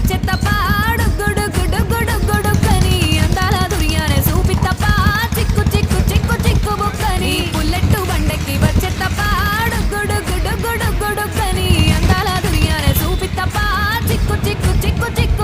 వచ్చే తప్ప గుడు గుడు గుడు గుడు కని అందాల దుర్యానే చూపి తప్ప చిక్కు చిక్కు చిక్కు చిక్కు బుక్కని బుల్లెట్ బండకి వచ్చే తప్ప గుడు గుడు గుడు గుడు కని అందాల దుర్యానే చూపి తప్ప చిక్కు చిక్కు చిక్కు చిక్కు